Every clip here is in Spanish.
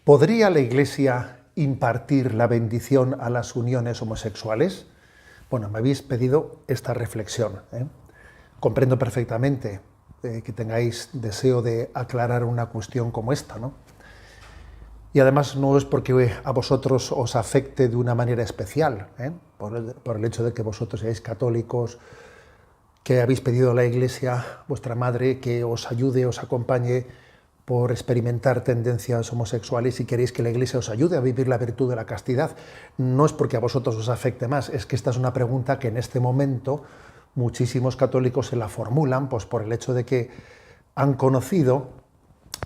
¿Podría la Iglesia impartir la bendición a las uniones homosexuales? Bueno, me habéis pedido esta reflexión, ¿eh? Comprendo perfectamente que tengáis deseo de aclarar una cuestión como esta, ¿no? Y además no es porque a vosotros os afecte de una manera especial, ¿eh? Por el hecho de que vosotros seáis católicos, que habéis pedido a la Iglesia, vuestra madre, que os ayude, os acompañe por experimentar tendencias homosexuales y queréis que la Iglesia os ayude a vivir la virtud de la castidad. No es porque a vosotros os afecte más, es que esta es una pregunta que en este momento muchísimos católicos se la formulan pues por el hecho de que han conocido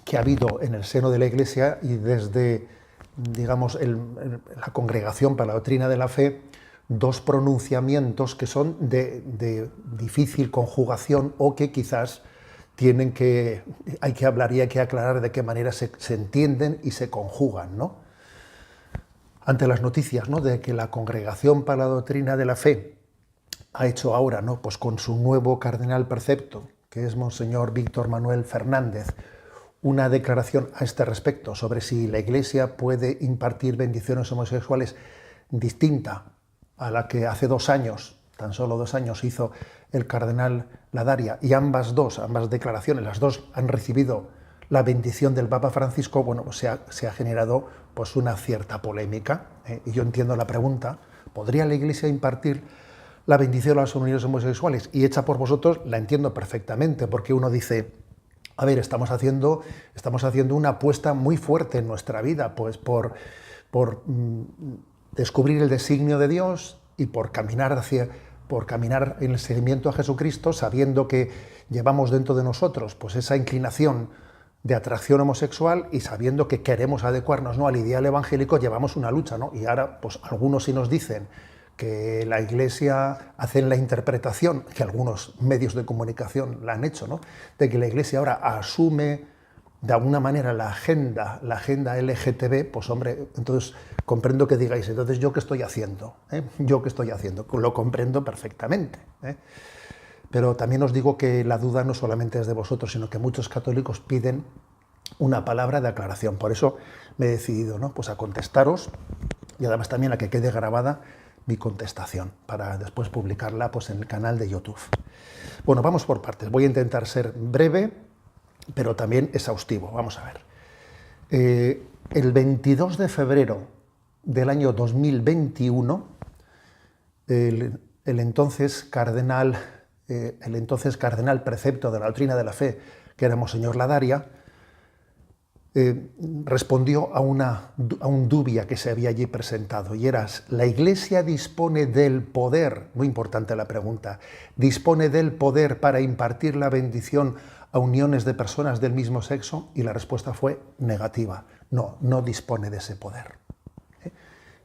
que ha habido en el seno de la Iglesia y desde, digamos, la Congregación para la Doctrina de la Fe, dos pronunciamientos que son de difícil conjugación o que quizás hay que hablar y hay que aclarar de qué manera se entienden y se conjugan, ¿no? Ante las noticias, ¿no?, de que la Congregación para la Doctrina de la Fe ha hecho ahora, ¿no?, pues con su nuevo cardenal precepto, que es Monseñor Víctor Manuel Fernández, una declaración a este respecto sobre si la Iglesia puede impartir bendiciones homosexuales distinta a la que hace 2 años, tan solo 2 años, hizo el cardenal Ladaria, y ambas declaraciones, las dos han recibido la bendición del Papa Francisco. Bueno, pues se ha generado pues una cierta polémica, y yo entiendo la pregunta: ¿podría la Iglesia impartir la bendición a las uniones homosexuales? Y hecha por vosotros la entiendo perfectamente, porque uno dice: a ver, estamos haciendo una apuesta muy fuerte en nuestra vida, pues por descubrir el designio de Dios y por caminar en el seguimiento a Jesucristo, sabiendo que llevamos dentro de nosotros pues esa inclinación de atracción homosexual y sabiendo que queremos adecuarnos, ¿no?, al ideal evangélico. Llevamos una lucha, ¿no? Y ahora pues algunos sí nos dicen que la Iglesia hace la interpretación, que algunos medios de comunicación la han hecho, ¿no?, de que la Iglesia ahora asume de alguna manera la agenda LGTB. Pues hombre, entonces comprendo que digáis: entonces ¿yo qué estoy haciendo? ¿Yo qué estoy haciendo? Lo comprendo perfectamente, ¿eh? Pero también os digo que la duda no solamente es de vosotros, sino que muchos católicos piden una palabra de aclaración. Por eso me he decidido, ¿no?, pues a contestaros, y además también a que quede grabada mi contestación para después publicarla pues en el canal de YouTube. Bueno, vamos por partes. Voy a intentar ser breve, pero también exhaustivo. Vamos a ver. El 22 de febrero del año 2021, el entonces cardenal precepto de la Doctrina de la Fe, que era Monseñor Ladaria, respondió a un dubia que se había allí presentado, y era: ¿la Iglesia dispone del poder? Muy importante la pregunta. ¿Dispone del poder para impartir la bendición a uniones de personas del mismo sexo? Y la respuesta fue negativa. No dispone de ese poder.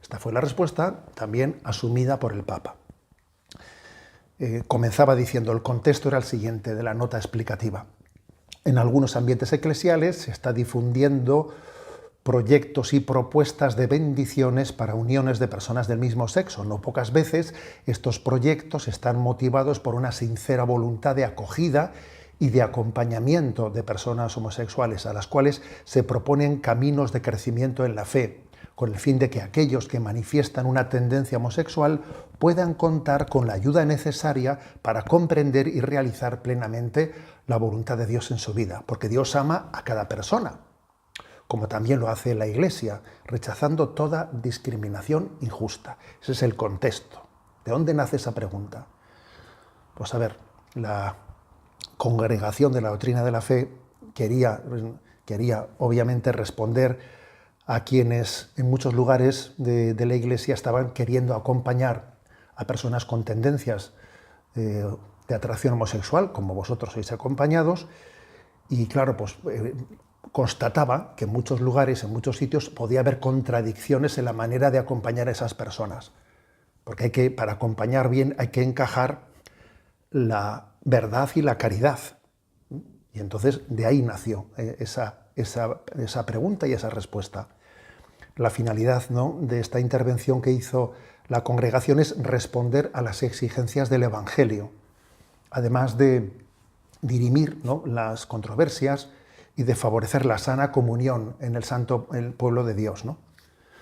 Esta fue la respuesta también asumida por el Papa. Comenzaba diciendo, el contexto era el siguiente de la nota explicativa: en algunos ambientes eclesiales se está difundiendo proyectos y propuestas de bendiciones para uniones de personas del mismo sexo. No pocas veces estos proyectos están motivados por una sincera voluntad de acogida y de acompañamiento de personas homosexuales, a las cuales se proponen caminos de crecimiento en la fe, con el fin de que aquellos que manifiestan una tendencia homosexual puedan contar con la ayuda necesaria para comprender y realizar plenamente la voluntad de Dios en su vida, porque Dios ama a cada persona, como también lo hace la Iglesia, rechazando toda discriminación injusta. Ese es el contexto. ¿De dónde nace esa pregunta? Pues a ver, la Congregación de la Doctrina de la Fe quería obviamente responder a quienes en muchos lugares de la Iglesia estaban queriendo acompañar a personas con tendencias de atracción homosexual, como vosotros sois acompañados, y claro, pues constataba que en muchos lugares, en muchos sitios, podía haber contradicciones en la manera de acompañar a esas personas, porque para acompañar bien hay que encajar la verdad y la caridad. Y entonces de ahí nació esa pregunta y esa respuesta. La finalidad, ¿no?, de esta intervención que hizo la congregación es responder a las exigencias del Evangelio, además de dirimir, ¿no?, las controversias y de favorecer la sana comunión en el pueblo de Dios, ¿no?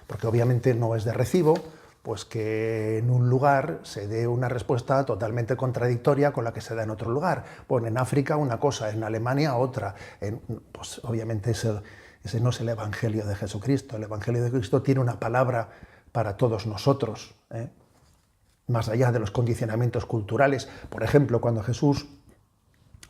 Porque obviamente no es de recibo pues que en un lugar se dé una respuesta totalmente contradictoria con la que se da en otro lugar. Bueno, en África una cosa, en Alemania otra. Pues obviamente ese no es el Evangelio de Jesucristo. El Evangelio de Cristo tiene una palabra para todos nosotros, ¿eh? Más allá de los condicionamientos culturales. Por ejemplo, cuando Jesús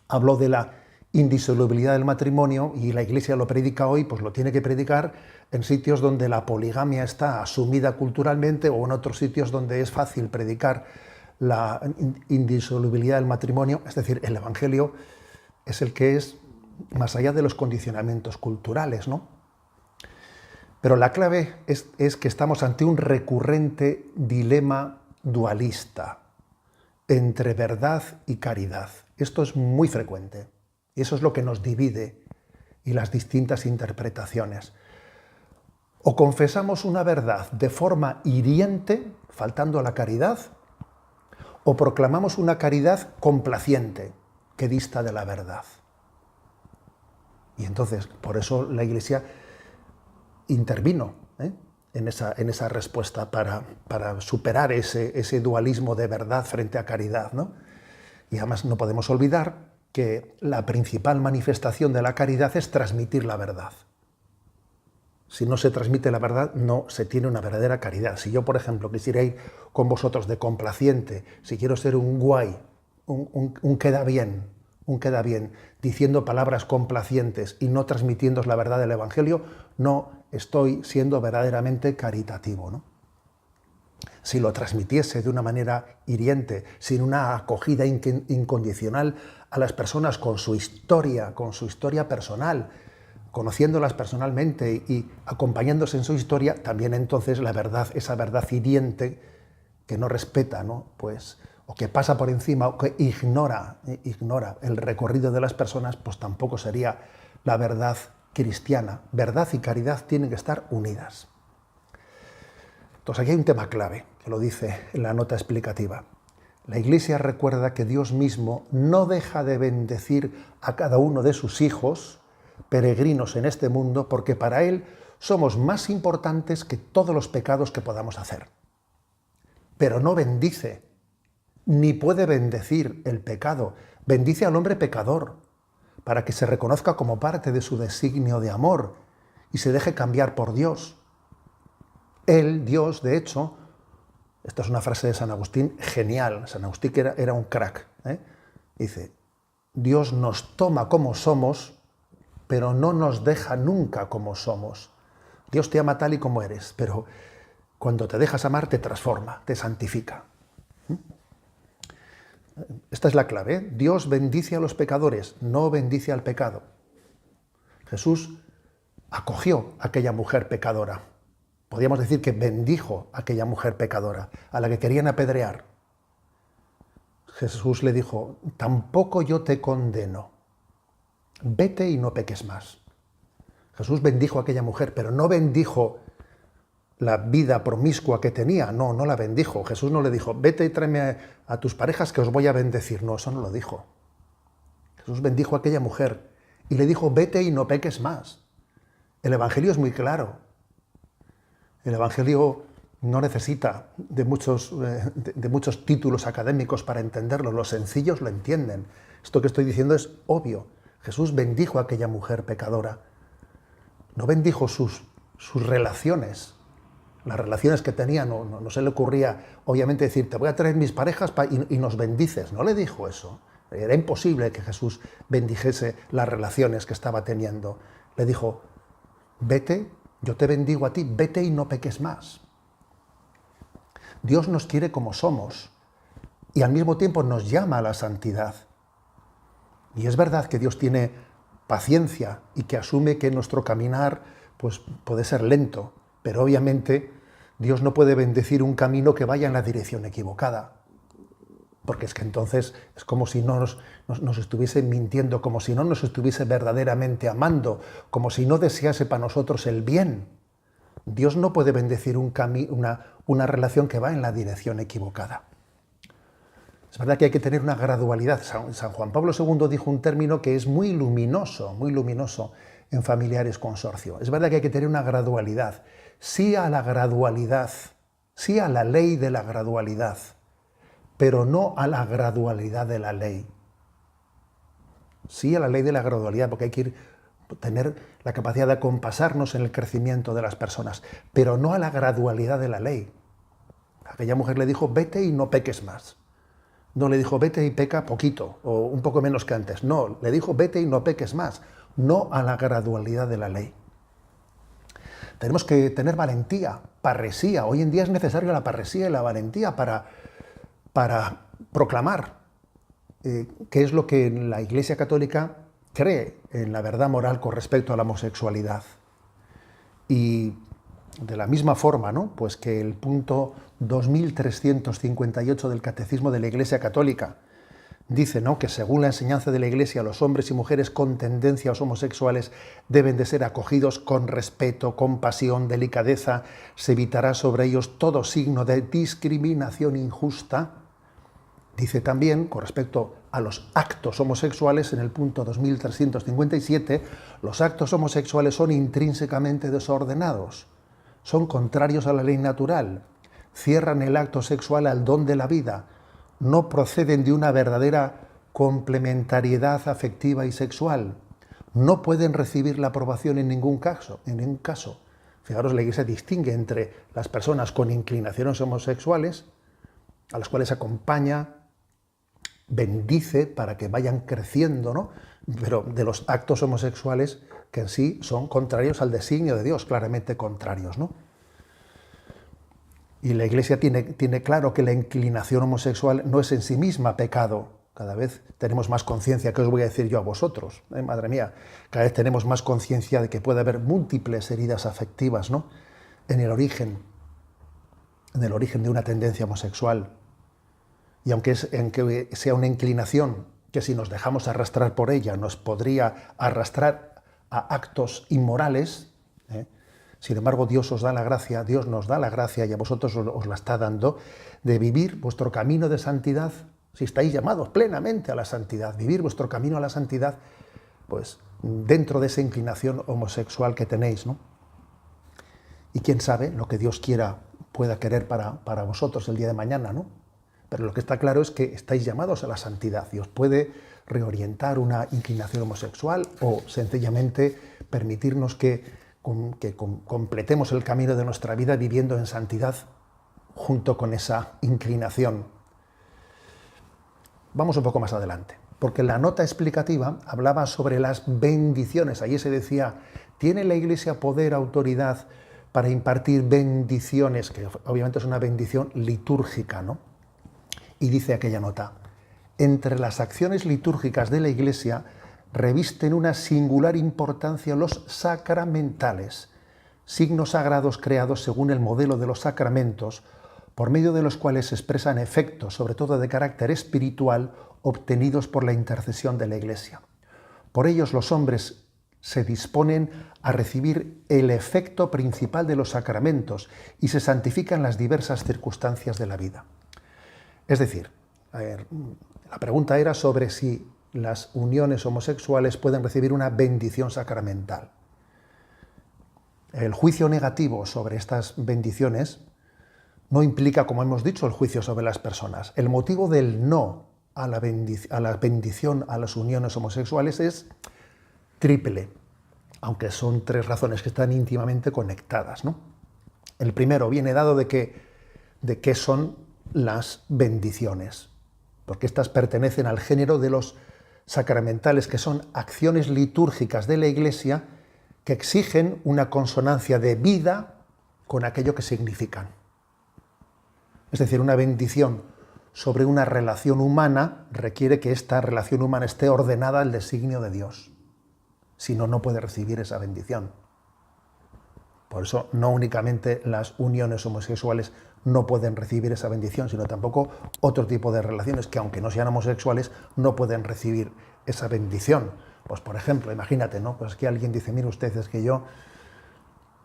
habló de la indisolubilidad del matrimonio, y la Iglesia lo predica hoy, pues lo tiene que predicar en sitios donde la poligamia está asumida culturalmente, o en otros sitios donde es fácil predicar la indisolubilidad del matrimonio. Es decir, el Evangelio es el que es más allá de los condicionamientos culturales, ¿no? Pero la clave es que estamos ante un recurrente dilema dualista entre verdad y caridad. Esto es muy frecuente. Y eso es lo que nos divide y las distintas interpretaciones. O confesamos una verdad de forma hiriente, faltando a la caridad, o proclamamos una caridad complaciente, que dista de la verdad. Y entonces, por eso la Iglesia intervino en esa respuesta para superar ese dualismo de verdad frente a caridad, ¿no? Y además no podemos olvidar que la principal manifestación de la caridad es transmitir la verdad. Si no se transmite la verdad, no se tiene una verdadera caridad. Si yo, por ejemplo, quisiera ir con vosotros de complaciente, si quiero ser un guay, un queda bien, diciendo palabras complacientes y no transmitiendo la verdad del Evangelio, no estoy siendo verdaderamente caritativo, ¿no? Si lo transmitiese de una manera hiriente, sin una acogida incondicional a las personas con su historia personal, conociéndolas personalmente y acompañándose en su historia, también entonces la verdad, esa verdad hiriente que no respeta, ¿no? Pues, o que pasa por encima, o que ignora el recorrido de las personas, pues tampoco sería la verdad cristiana. Verdad y caridad tienen que estar unidas. Entonces aquí hay un tema clave, que lo dice en la nota explicativa. La Iglesia recuerda que Dios mismo no deja de bendecir a cada uno de sus hijos, peregrinos en este mundo, porque para Él somos más importantes que todos los pecados que podamos hacer. Pero no bendice, ni puede bendecir el pecado. Bendice al hombre pecador, para que se reconozca como parte de su designio de amor y se deje cambiar por Dios. Él, Dios, de hecho, esta es una frase de San Agustín genial. San Agustín era un crack, ¿eh? Dice, Dios nos toma como somos, pero no nos deja nunca como somos. Dios te ama tal y como eres, pero cuando te dejas amar te transforma, te santifica. Esta es la clave, ¿eh? Dios bendice a los pecadores, no bendice al pecado. Jesús acogió a aquella mujer pecadora. Podríamos decir que bendijo a aquella mujer pecadora, a la que querían apedrear. Jesús le dijo, tampoco yo te condeno, vete y no peques más. Jesús bendijo a aquella mujer, pero no bendijo la vida promiscua que tenía, no la bendijo. Jesús no le dijo, vete y tráeme a tus parejas que os voy a bendecir. No, eso no lo dijo. Jesús bendijo a aquella mujer y le dijo, vete y no peques más. El Evangelio es muy claro. El Evangelio no necesita de muchos títulos académicos para entenderlo. Los sencillos lo entienden. Esto que estoy diciendo es obvio. Jesús bendijo a aquella mujer pecadora. No bendijo sus relaciones. Las relaciones que tenía, no se le ocurría, obviamente, decir, te voy a traer mis parejas y nos bendices. No le dijo eso. Era imposible que Jesús bendijese las relaciones que estaba teniendo. Le dijo, vete, yo te bendigo a ti, vete y no peques más. Dios nos quiere como somos y al mismo tiempo nos llama a la santidad. Y es verdad que Dios tiene paciencia y que asume que nuestro caminar pues, puede ser lento, pero obviamente Dios no puede bendecir un camino que vaya en la dirección equivocada, porque es que entonces es como si no nos estuviese mintiendo, como si no nos estuviese verdaderamente amando, como si no desease para nosotros el bien. Dios no puede bendecir una relación que va en la dirección equivocada. Es verdad que hay que tener una gradualidad. San Juan Pablo II dijo un término que es muy luminoso en Familiares Consorcio. Es verdad que hay que tener una gradualidad. Sí a la gradualidad, sí a la ley de la gradualidad, pero no a la gradualidad de la ley. Sí a la ley de la gradualidad, porque hay que tener la capacidad de acompasarnos en el crecimiento de las personas, pero no a la gradualidad de la ley. Aquella mujer le dijo, vete y no peques más. No le dijo, vete y peca poquito, o un poco menos que antes. No, le dijo, vete y no peques más. No a la gradualidad de la ley. Tenemos que tener valentía, parresía. Hoy en día es necesaria la parresía y la valentía para proclamar qué es lo que la Iglesia Católica cree en la verdad moral con respecto a la homosexualidad. Y de la misma forma, ¿no?, pues que el punto 2358 del Catecismo de la Iglesia Católica dice, ¿no?, que según la enseñanza de la Iglesia, los hombres y mujeres con tendencias homosexuales deben de ser acogidos con respeto, compasión, delicadeza, se evitará sobre ellos todo signo de discriminación injusta. Dice también, con respecto a los actos homosexuales, en el punto 2357, los actos homosexuales son intrínsecamente desordenados, son contrarios a la ley natural, cierran el acto sexual al don de la vida, no proceden de una verdadera complementariedad afectiva y sexual, no pueden recibir la aprobación en ningún caso. Fijaros, la Iglesia distingue entre las personas con inclinaciones homosexuales, a las cuales acompaña, bendice para que vayan creciendo, ¿no?, pero de los actos homosexuales que en sí son contrarios al designio de Dios, claramente contrarios, ¿no? Y la Iglesia tiene claro que la inclinación homosexual no es en sí misma pecado. Cada vez tenemos más conciencia, ¿qué os voy a decir yo a vosotros? Madre mía, cada vez tenemos más conciencia de que puede haber múltiples heridas afectivas, ¿no?, en el origen de una tendencia homosexual. Y aunque sea una inclinación que si nos dejamos arrastrar por ella nos podría arrastrar a actos inmorales, sin embargo Dios nos da la gracia y a vosotros os la está dando, de vivir vuestro camino de santidad, si estáis llamados plenamente a la santidad, vivir vuestro camino a la santidad, pues dentro de esa inclinación homosexual que tenéis, ¿no? Y quién sabe lo que Dios pueda querer para vosotros el día de mañana, ¿no? Pero lo que está claro es que estáis llamados a la santidad y os puede reorientar una inclinación homosexual o sencillamente permitirnos que completemos el camino de nuestra vida viviendo en santidad junto con esa inclinación. Vamos un poco más adelante, porque la nota explicativa hablaba sobre las bendiciones. Allí se decía, ¿tiene la Iglesia poder, autoridad para impartir bendiciones? Que obviamente es una bendición litúrgica, ¿no? Y dice aquella nota, entre las acciones litúrgicas de la Iglesia revisten una singular importancia los sacramentales, signos sagrados creados según el modelo de los sacramentos, por medio de los cuales se expresan efectos, sobre todo de carácter espiritual, obtenidos por la intercesión de la Iglesia. Por ellos los hombres se disponen a recibir el efecto principal de los sacramentos y se santifican las diversas circunstancias de la vida. Es decir, la pregunta era sobre si las uniones homosexuales pueden recibir una bendición sacramental. El juicio negativo sobre estas bendiciones no implica, como hemos dicho, el juicio sobre las personas. El motivo del no a la bendición a las uniones homosexuales es triple, aunque son tres razones que están íntimamente conectadas, ¿no? El primero viene dado de qué son las bendiciones, porque estas pertenecen al género de los sacramentales, que son acciones litúrgicas de la Iglesia que exigen una consonancia de vida con aquello que significan. Es decir, una bendición sobre una relación humana requiere que esta relación humana esté ordenada al designio de Dios. Si no, no puede recibir esa bendición. Por eso no únicamente las uniones homosexuales no pueden recibir esa bendición, sino tampoco otro tipo de relaciones que, aunque no sean homosexuales, no pueden recibir esa bendición. Pues, por ejemplo, imagínate, ¿no?, pues que alguien dice, mire usted, es que yo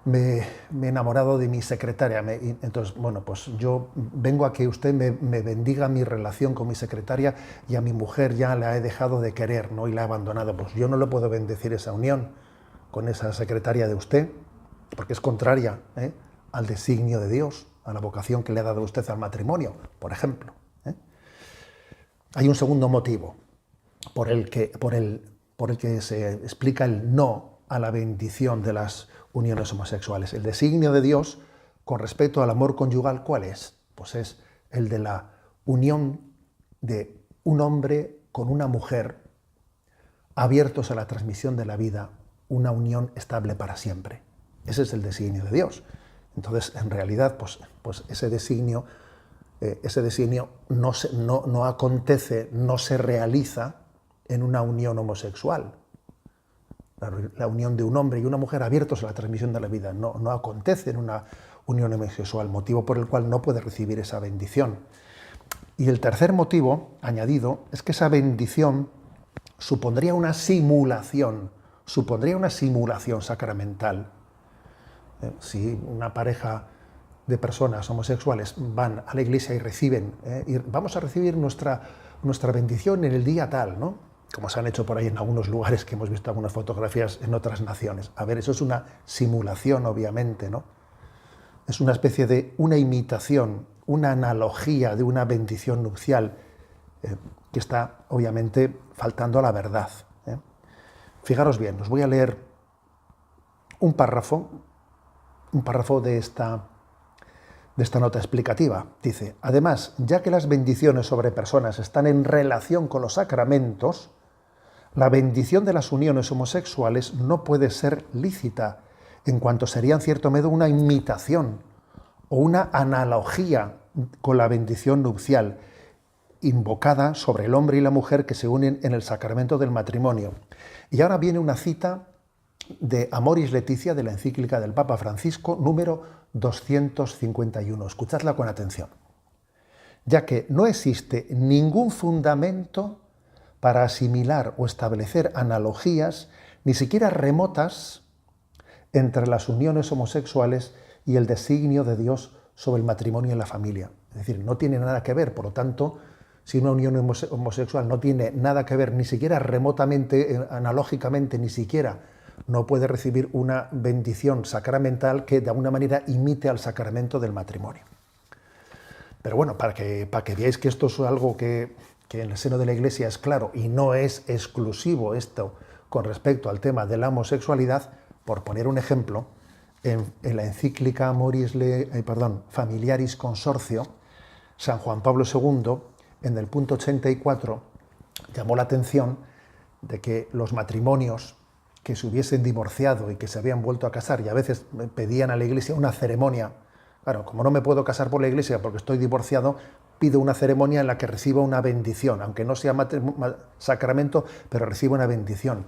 me he enamorado de mi secretaria. Entonces, bueno, pues yo vengo a que usted me bendiga mi relación con mi secretaria y a mi mujer ya la he dejado de querer, ¿no? Y la he abandonado. Pues yo no le puedo bendecir esa unión con esa secretaria de usted, porque es contraria, ¿eh?, al designio de Dios, a la vocación que le ha dado usted al matrimonio, por ejemplo, ¿eh? Hay un segundo motivo por el que se explica el no a la bendición de las uniones homosexuales. El designio de Dios con respecto al amor conyugal, ¿cuál es? Pues es el de la unión de un hombre con una mujer, abiertos a la transmisión de la vida, una unión estable para siempre. Ese es el designio de Dios. Entonces, en realidad, pues ese designio no acontece, no se realiza en una unión homosexual. La unión de un hombre y una mujer abiertos a la transmisión de la vida no acontece en una unión homosexual, motivo por el cual no puede recibir esa bendición. Y el tercer motivo añadido es que esa bendición supondría una simulación sacramental. Si una pareja de personas homosexuales van a la iglesia y reciben, y vamos a recibir nuestra bendición en el día tal, ¿no? Como se han hecho por ahí en algunos lugares, que hemos visto algunas fotografías en otras naciones. A ver, eso es una simulación, obviamente, ¿no? Es una especie de una imitación, una analogía de una bendición nupcial, que está, obviamente, faltando a la verdad, ¿eh? Fijaros bien, os voy a leer un párrafo de esta nota explicativa. Dice: además, ya que las bendiciones sobre personas están en relación con los sacramentos, la bendición de las uniones homosexuales no puede ser lícita, en cuanto sería en cierto modo una imitación o una analogía con la bendición nupcial invocada sobre el hombre y la mujer que se unen en el sacramento del matrimonio. Y ahora viene una cita de Amoris Laetitia, de la encíclica del Papa Francisco, número 251. Escuchadla con atención. Ya que no existe ningún fundamento para asimilar o establecer analogías, ni siquiera remotas, entre las uniones homosexuales y el designio de Dios sobre el matrimonio y la familia. Es decir, no tiene nada que ver. Por lo tanto, si una unión homosexual no tiene nada que ver, ni siquiera remotamente, analógicamente, ni siquiera, no puede recibir una bendición sacramental que de alguna manera imite al sacramento del matrimonio. Pero bueno, para que veáis que esto es algo que en el seno de la Iglesia es claro y no es exclusivo esto con respecto al tema de la homosexualidad, por poner un ejemplo, en la encíclica Familiaris Consortio, San Juan Pablo II, en el punto 84, llamó la atención de que los matrimonios que se hubiesen divorciado y que se habían vuelto a casar y a veces pedían a la Iglesia una ceremonia. Claro, como no me puedo casar por la Iglesia porque estoy divorciado, pido una ceremonia en la que reciba una bendición, aunque no sea sacramento, pero recibo una bendición.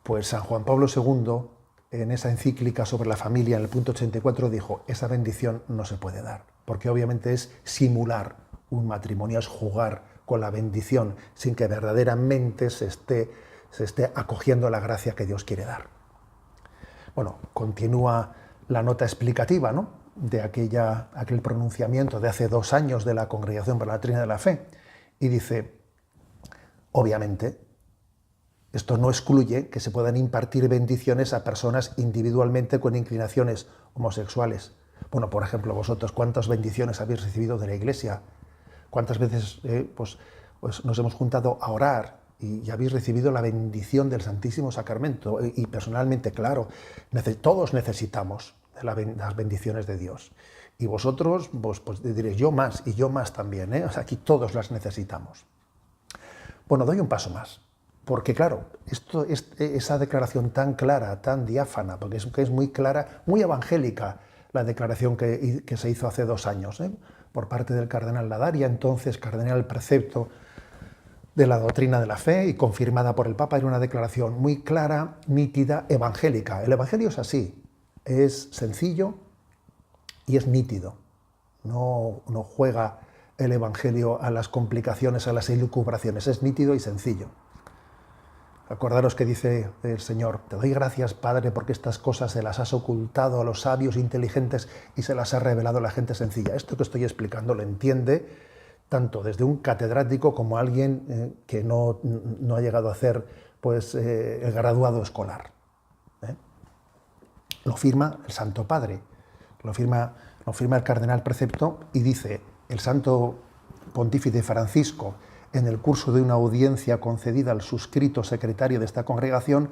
Pues San Juan Pablo II, en esa encíclica sobre la familia, en el punto 84, dijo: esa bendición no se puede dar, porque obviamente es simular un matrimonio, es jugar con la bendición sin que verdaderamente se esté acogiendo la gracia que Dios quiere dar. Bueno, continúa la nota explicativa, ¿no?, de aquel pronunciamiento de hace 2 años de la Congregación para la Doctrina de la Fe, y dice: obviamente, esto no excluye que se puedan impartir bendiciones a personas individualmente con inclinaciones homosexuales. Bueno, por ejemplo, vosotros, ¿cuántas bendiciones habéis recibido de la Iglesia? ¿Cuántas veces pues nos hemos juntado a orar y habéis recibido la bendición del Santísimo Sacramento? Y personalmente, claro, todos necesitamos de las bendiciones de Dios. Y vosotros, pues diréis: yo más, y yo más también, ¿eh? O sea, aquí todos las necesitamos. Bueno, doy un paso más, porque claro, esa declaración tan clara, tan diáfana, porque es muy clara, muy evangélica, la declaración que se hizo hace 2 años, por parte del cardenal Ladaria, entonces cardenal precepto de la Doctrina de la Fe y confirmada por el Papa. Era una declaración muy clara, nítida, evangélica. El Evangelio es así, es sencillo y es nítido. No juega el Evangelio a las complicaciones, a las elucubraciones, es nítido y sencillo. Acordaros que dice el Señor: te doy gracias, Padre, porque estas cosas se las has ocultado a los sabios inteligentes y se las has revelado a la gente sencilla. Esto que estoy explicando lo entiende tanto desde un catedrático como alguien que no ha llegado a hacer pues, el graduado escolar. Lo firma el Santo Padre, lo firma el cardenal precepto, y dice el Santo Pontífice Francisco, en el curso de una audiencia concedida al suscrito secretario de esta congregación,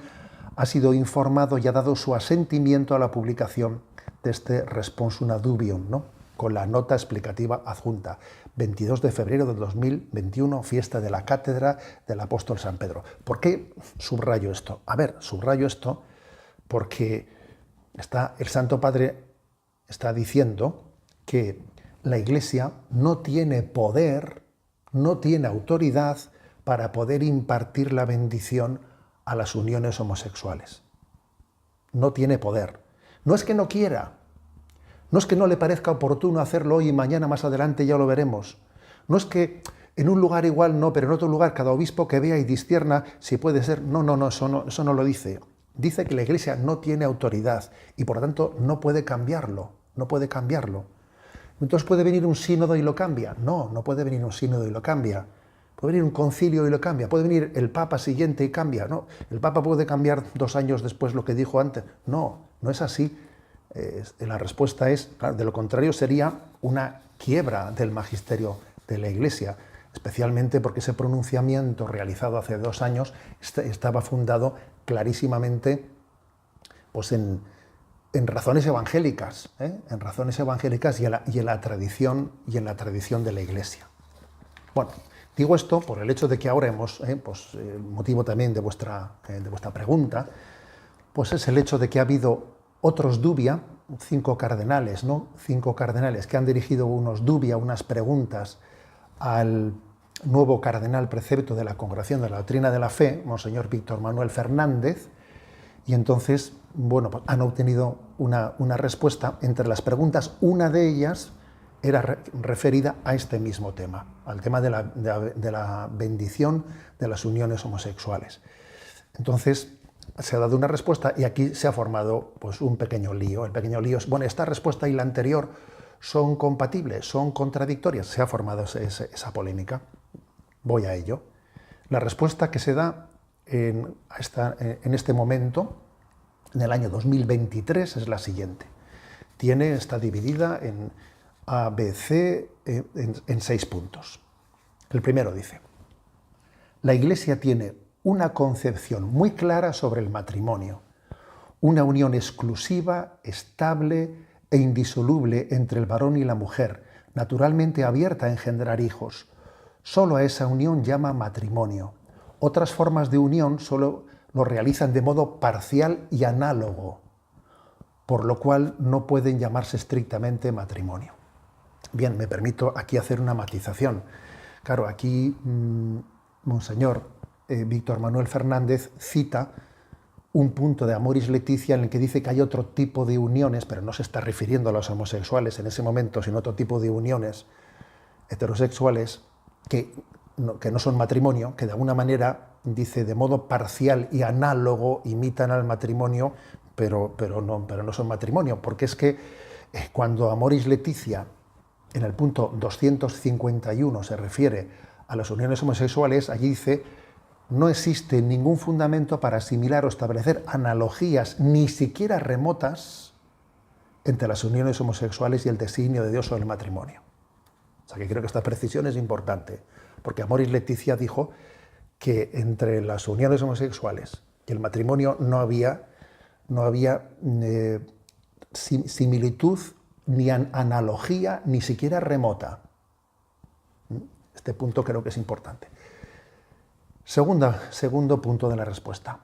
ha sido informado y ha dado su asentimiento a la publicación de este Responsum Dubium, ¿no?, con la nota explicativa adjunta. 22 de febrero del 2021, fiesta de la Cátedra del Apóstol San Pedro. ¿Por qué subrayo esto? A ver, subrayo esto porque el Santo Padre está diciendo que la Iglesia no tiene poder, no tiene autoridad para poder impartir la bendición a las uniones homosexuales. No tiene poder. No es que no quiera, no es que no le parezca oportuno hacerlo hoy y mañana más adelante ya lo veremos. No es que en un lugar igual no, pero en otro lugar cada obispo que vea y discierna si puede ser. No, eso no lo dice. Dice que la Iglesia no tiene autoridad y por lo tanto no puede cambiarlo, no puede cambiarlo. Entonces, ¿puede venir un sínodo y lo cambia? No, no puede venir un sínodo y lo cambia. Puede venir un concilio y lo cambia. Puede venir el Papa siguiente y cambia. No, el Papa puede cambiar 2 años después lo que dijo antes. No, no es así. La respuesta es, claro, de lo contrario sería una quiebra del magisterio de la Iglesia, especialmente porque ese pronunciamiento realizado hace 2 años estaba fundado clarísimamente pues en razones evangélicas, en razones evangélicas y en la tradición de la Iglesia. Bueno, digo esto por el hecho de que ahora hemos, motivo también de vuestra pregunta, pues es el hecho de que ha habido otros dubia, 5 cardenales, ¿no? 5 cardenales que han dirigido unos dubia, unas preguntas al nuevo cardenal precepto de la Congregación de la Doctrina de la Fe, Monseñor Víctor Manuel Fernández, y entonces, bueno, pues han obtenido una respuesta. Entre las preguntas, una de ellas era referida a este mismo tema, al tema de la bendición de las uniones homosexuales. Entonces, se ha dado una respuesta y aquí se ha formado pues, un pequeño lío. El pequeño lío es, bueno, esta respuesta y la anterior son compatibles, son contradictorias. Se ha formado esa polémica. Voy a ello. La respuesta que se da en este momento, en el año 2023, es la siguiente. Está dividida en A, B, C, en 6 puntos. El primero dice: la Iglesia tiene una concepción muy clara sobre el matrimonio, una unión exclusiva, estable e indisoluble entre el varón y la mujer, naturalmente abierta a engendrar hijos. Solo a esa unión llama matrimonio. Otras formas de unión solo lo realizan de modo parcial y análogo, por lo cual no pueden llamarse estrictamente matrimonio. Bien, me permito aquí hacer una matización. Claro, aquí Monseñor Víctor Manuel Fernández cita un punto de Amoris Laetitia en el que dice que hay otro tipo de uniones, pero no se está refiriendo a los homosexuales en ese momento, sino a otro tipo de uniones heterosexuales que no son matrimonio, que de alguna manera, dice, de modo parcial y análogo imitan al matrimonio, pero no son matrimonio, porque es que cuando Amoris Laetitia en el punto 251 se refiere a las uniones homosexuales, allí dice: no existe ningún fundamento para asimilar o establecer analogías, ni siquiera remotas, entre las uniones homosexuales y el designio de Dios o el matrimonio. O sea que creo que esta precisión es importante, porque Amoris Laetitia dijo que entre las uniones homosexuales y el matrimonio no había similitud ni analogía, ni siquiera remota. Este punto creo que es importante. Segundo punto de la respuesta.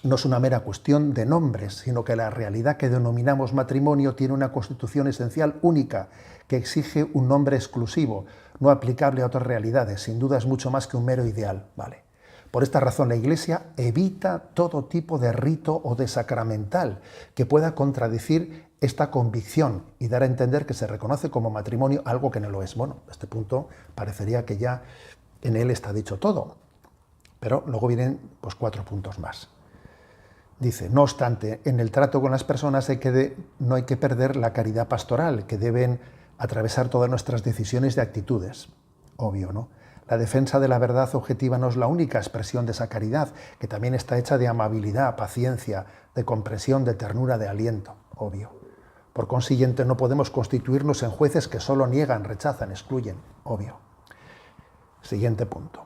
No es una mera cuestión de nombres, sino que la realidad que denominamos matrimonio tiene una constitución esencial única, que exige un nombre exclusivo, no aplicable a otras realidades. Sin duda es mucho más que un mero ideal. Vale. Por esta razón la Iglesia evita todo tipo de rito o de sacramental que pueda contradecir esta convicción y dar a entender que se reconoce como matrimonio algo que no lo es. Bueno, este punto parecería que ya en él está dicho todo. Pero luego vienen pues 4 puntos más. Dice, no obstante, en el trato con las personas no hay que perder la caridad pastoral, que deben atravesar todas nuestras decisiones y actitudes. Obvio, ¿no? La defensa de la verdad objetiva no es la única expresión de esa caridad, que también está hecha de amabilidad, paciencia, de comprensión, de ternura, de aliento. Obvio. Por consiguiente, no podemos constituirnos en jueces que solo niegan, rechazan, excluyen. Obvio. Siguiente punto.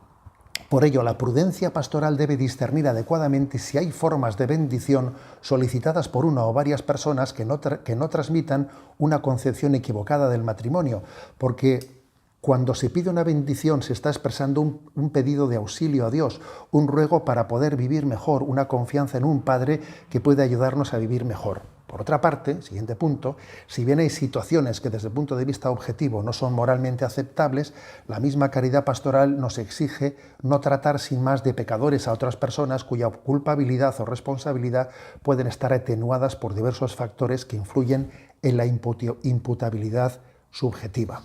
Por ello, la prudencia pastoral debe discernir adecuadamente si hay formas de bendición solicitadas por una o varias personas que no transmitan una concepción equivocada del matrimonio, porque cuando se pide una bendición se está expresando un pedido de auxilio a Dios, un ruego para poder vivir mejor, una confianza en un Padre que puede ayudarnos a vivir mejor. Por otra parte, siguiente punto, si bien hay situaciones que desde el punto de vista objetivo no son moralmente aceptables, la misma caridad pastoral nos exige no tratar sin más de pecadores a otras personas cuya culpabilidad o responsabilidad pueden estar atenuadas por diversos factores que influyen en la imputabilidad subjetiva.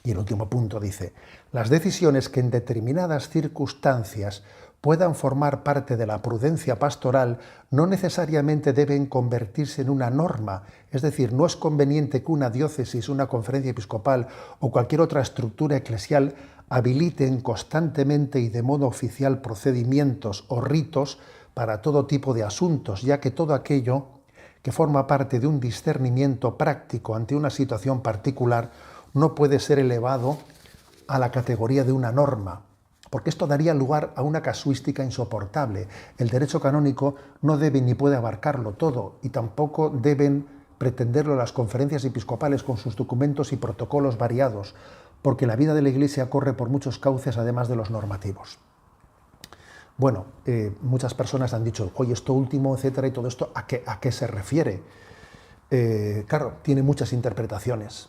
Y el último punto dice, las decisiones que en determinadas circunstancias puedan formar parte de la prudencia pastoral no necesariamente deben convertirse en una norma, es decir, no es conveniente que una diócesis, una conferencia episcopal o cualquier otra estructura eclesial habiliten constantemente y de modo oficial procedimientos o ritos para todo tipo de asuntos, ya que todo aquello que forma parte de un discernimiento práctico ante una situación particular no puede ser elevado a la categoría de una norma, porque esto daría lugar a una casuística insoportable. El derecho canónico no debe ni puede abarcarlo todo y tampoco deben pretenderlo las conferencias episcopales con sus documentos y protocolos variados, porque la vida de la Iglesia corre por muchos cauces además de los normativos. Bueno, muchas personas han dicho, oye, esto último, etcétera, y todo esto, ¿a qué se refiere? Claro, tiene muchas interpretaciones.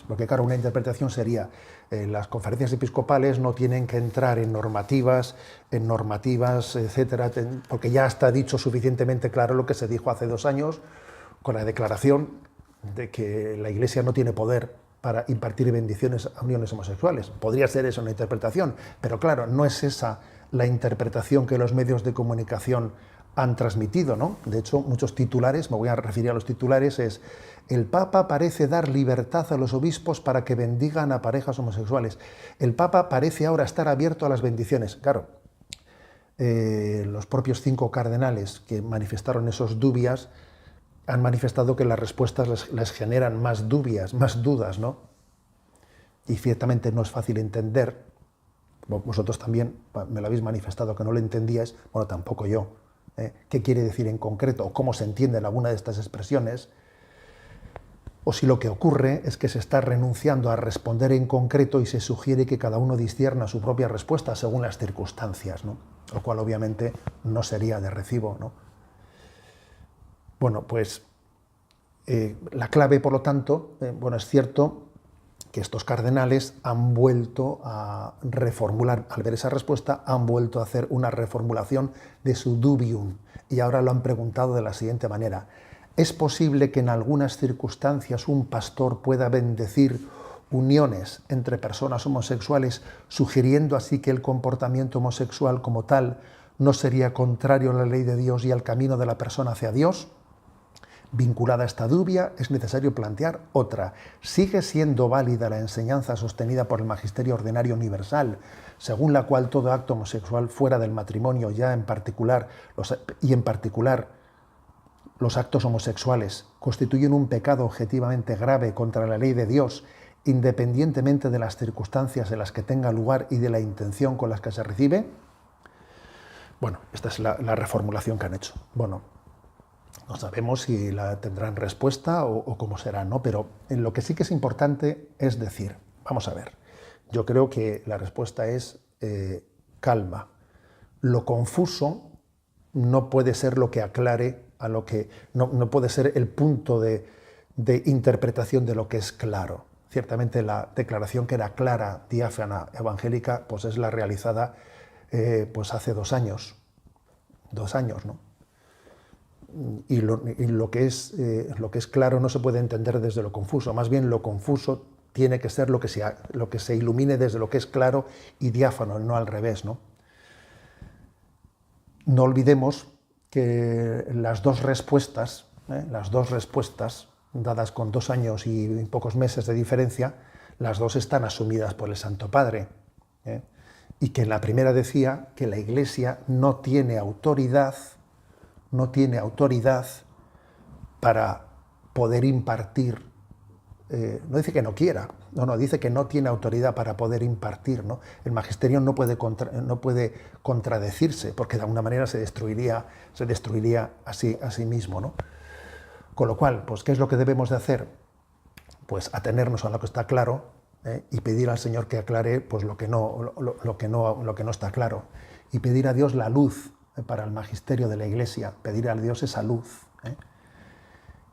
Porque claro, una interpretación sería las conferencias episcopales no tienen que entrar en normativas, etcétera, porque ya está dicho suficientemente claro lo que se dijo hace 2 años con la declaración de que la Iglesia no tiene poder para impartir bendiciones a uniones homosexuales. Podría ser eso una interpretación, pero claro, no es esa la interpretación que los medios de comunicación han transmitido, ¿no? De hecho, muchos titulares, me voy a referir a los titulares, es el Papa parece dar libertad a los obispos para que bendigan a parejas homosexuales. El Papa parece ahora estar abierto a las bendiciones. Claro, los propios 5 cardenales que manifestaron esos dubias han manifestado que las respuestas les generan más dubias, más dudas, ¿no? Y ciertamente no es fácil entender. Vosotros también me lo habéis manifestado que no lo entendíais, bueno, tampoco yo. ¿Qué quiere decir en concreto? ¿O cómo se entienden alguna de estas expresiones? O si lo que ocurre es que se está renunciando a responder en concreto y se sugiere que cada uno discierna su propia respuesta según las circunstancias, ¿no? Lo cual obviamente no sería de recibo, ¿no? Bueno, pues la clave, por lo tanto, es cierto que estos cardenales han vuelto a reformular, al ver esa respuesta, han vuelto a hacer una reformulación de su dubium y ahora lo han preguntado de la siguiente manera. ¿Es posible que en algunas circunstancias un pastor pueda bendecir uniones entre personas homosexuales, sugiriendo así que el comportamiento homosexual como tal no sería contrario a la ley de Dios y al camino de la persona hacia Dios? Vinculada a esta dubia, es necesario plantear otra. ¿Sigue siendo válida la enseñanza sostenida por el Magisterio Ordinario Universal, según la cual todo acto homosexual fuera del matrimonio, en particular los actos homosexuales, constituyen un pecado objetivamente grave contra la ley de Dios, independientemente de las circunstancias en las que tenga lugar y de la intención con las que se recibe? Bueno, esta es la reformulación que han hecho. Bueno, no sabemos si la tendrán respuesta o cómo será, ¿no? Pero en lo que sí que es importante es decir, vamos a ver, yo creo que la respuesta es calma. Lo confuso no puede ser lo que aclare a lo que... No puede ser el punto de interpretación de lo que es claro. Ciertamente la declaración que era clara, diáfana, evangélica, pues es la realizada pues hace 2 años. 2 años, ¿no? Lo que es claro no se puede entender desde lo confuso, más bien lo confuso tiene que ser lo que se ilumine desde lo que es claro y diáfano, no al revés, ¿no? No olvidemos que las dos respuestas dadas con 2 años y pocos meses de diferencia, las dos están asumidas por el Santo Padre. Y que en la primera decía que la Iglesia no tiene autoridad para poder impartir. No dice que no quiera, no, dice que no tiene autoridad para poder impartir, ¿no? El magisterio no puede contradecirse, porque de alguna manera se destruiría a sí mismo, ¿no? Con lo cual, pues, ¿qué es lo que debemos de hacer? Pues atenernos a lo que está claro, y pedir al Señor que aclare pues, lo que no está claro. Y pedir a Dios la luz para el magisterio de la Iglesia, pedir a Dios esa luz.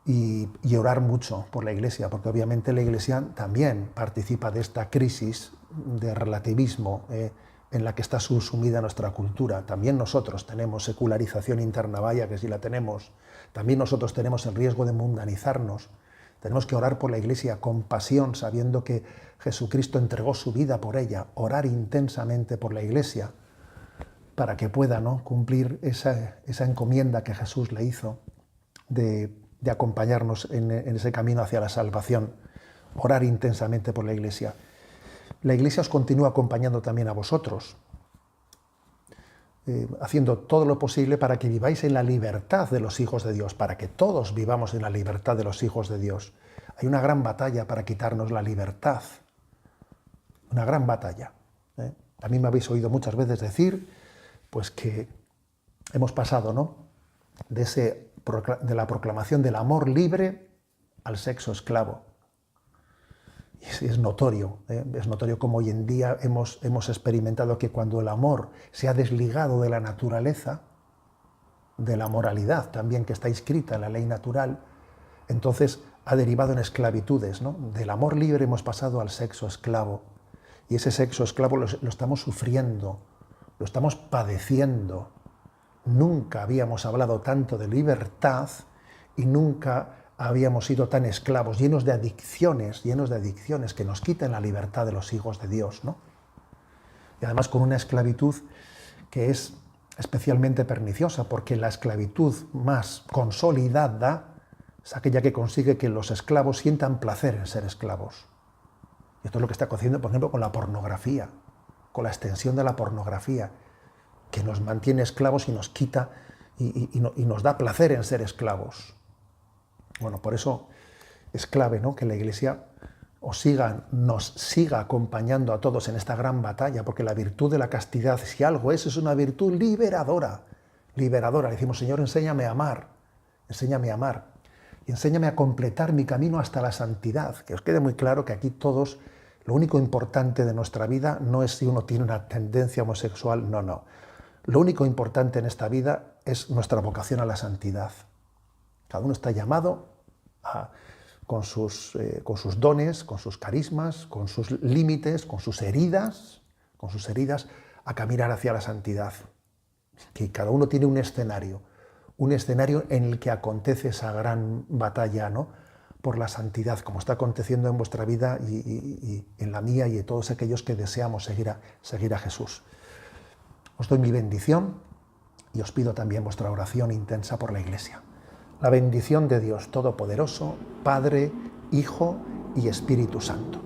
Y orar mucho por la Iglesia, porque obviamente la Iglesia también participa de esta crisis de relativismo en la que está subsumida nuestra cultura. También nosotros tenemos secularización interna, vaya que sí la tenemos. También nosotros tenemos el riesgo de mundanizarnos. Tenemos que orar por la Iglesia con pasión, sabiendo que Jesucristo entregó su vida por ella. Orar intensamente por la Iglesia para que pueda, ¿no?, cumplir esa encomienda que Jesús le hizo de acompañarnos en ese camino hacia la salvación. Orar intensamente por la Iglesia. La Iglesia os continúa acompañando también a vosotros, haciendo todo lo posible para que viváis en la libertad de los hijos de Dios, para que todos vivamos en la libertad de los hijos de Dios. Hay una gran batalla para quitarnos la libertad, una gran batalla. A mí me habéis oído muchas veces decir pues, que hemos pasado, ¿no?, de la proclamación del amor libre al sexo esclavo. Y es notorio cómo hoy en día hemos experimentado que cuando el amor se ha desligado de la naturaleza, de la moralidad también que está inscrita en la ley natural, entonces ha derivado en esclavitudes, ¿no? Del amor libre hemos pasado al sexo esclavo. Y ese sexo esclavo lo estamos sufriendo, lo estamos padeciendo. Nunca habíamos hablado tanto de libertad y nunca habíamos sido tan esclavos, llenos de adicciones que nos quitan la libertad de los hijos de Dios, ¿no? Y además con una esclavitud que es especialmente perniciosa, porque la esclavitud más consolidada es aquella que consigue que los esclavos sientan placer en ser esclavos. Y esto es lo que está haciendo, por ejemplo, con la pornografía, con la extensión de la pornografía, que nos mantiene esclavos y nos quita y nos da placer en ser esclavos. Bueno, por eso es clave, ¿no?, que la Iglesia nos siga acompañando a todos en esta gran batalla, porque la virtud de la castidad, si algo es una virtud liberadora. Liberadora. Le decimos, Señor, enséñame a amar, y enséñame a completar mi camino hasta la santidad. Que os quede muy claro que aquí todos, lo único importante de nuestra vida no es si uno tiene una tendencia homosexual, no. Lo único importante en esta vida es nuestra vocación a la santidad. Cada uno está llamado con sus dones, con sus carismas, con sus límites, con sus heridas, a caminar hacia la santidad. Que cada uno tiene un escenario en el que acontece esa gran batalla, ¿no?, por la santidad, como está aconteciendo en vuestra vida y en la mía y de todos aquellos que deseamos seguir a Jesús. Os doy mi bendición y os pido también vuestra oración intensa por la Iglesia. La bendición de Dios Todopoderoso, Padre, Hijo y Espíritu Santo.